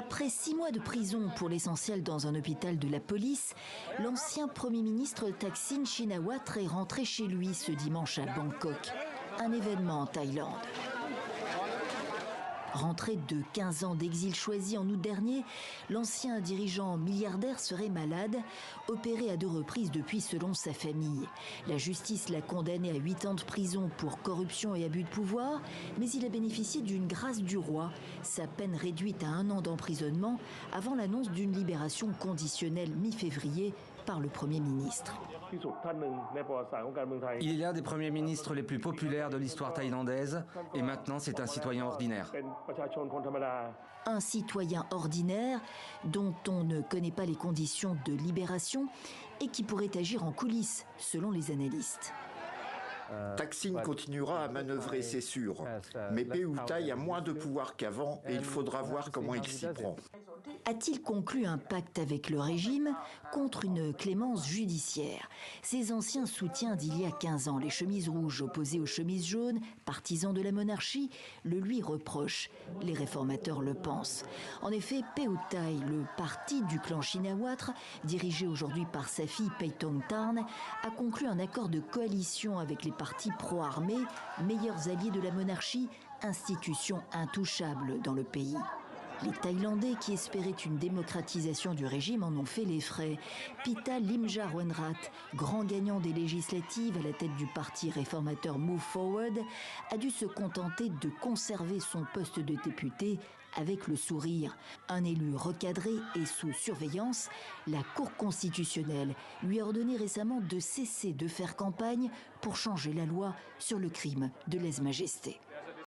Après 6 mois de prison pour l'essentiel dans un hôpital de la police, l'ancien Premier ministre Thaksin Shinawatra est rentré chez lui ce dimanche à Bangkok. Un événement en Thaïlande. Rentré de 15 ans d'exil choisi en août dernier, l'ancien dirigeant milliardaire serait malade, opéré à 2 reprises depuis selon sa famille. La justice l'a condamné à 8 ans de prison pour corruption et abus de pouvoir, mais il a bénéficié d'une grâce du roi, sa peine réduite à 1 an d'emprisonnement avant l'annonce d'une libération conditionnelle mi-février par le Premier ministre. Il est l'un des premiers ministres les plus populaires de l'histoire thaïlandaise et maintenant c'est un citoyen ordinaire. Un citoyen ordinaire dont on ne connaît pas les conditions de libération et qui pourrait agir en coulisses, selon les analystes. Thaksin continuera à manœuvrer, c'est sûr. Mais Pheu a moins de pouvoir qu'avant et il faudra voir comment il s'y prend. A-t-il conclu un pacte avec le régime contre une clémence judiciaire? Ses anciens soutiens d'il y a 15 ans, les chemises rouges opposés aux chemises jaunes, partisans de la monarchie, le lui reprochent. Les réformateurs le pensent. En effet, Pheu Thai, le parti du clan Shinawatra, dirigé aujourd'hui par sa fille Paetongtarn, a conclu un accord de coalition avec les partis pro-armés, meilleurs alliés de la monarchie, institution intouchable dans le pays. Les Thaïlandais qui espéraient une démocratisation du régime en ont fait les frais. Pita Limjaroenrat, grand gagnant des législatives à la tête du parti réformateur Move Forward, a dû se contenter de conserver son poste de député avec le sourire. Un élu recadré et sous surveillance, la Cour constitutionnelle lui a ordonné récemment de cesser de faire campagne pour changer la loi sur le crime de lèse-majesté.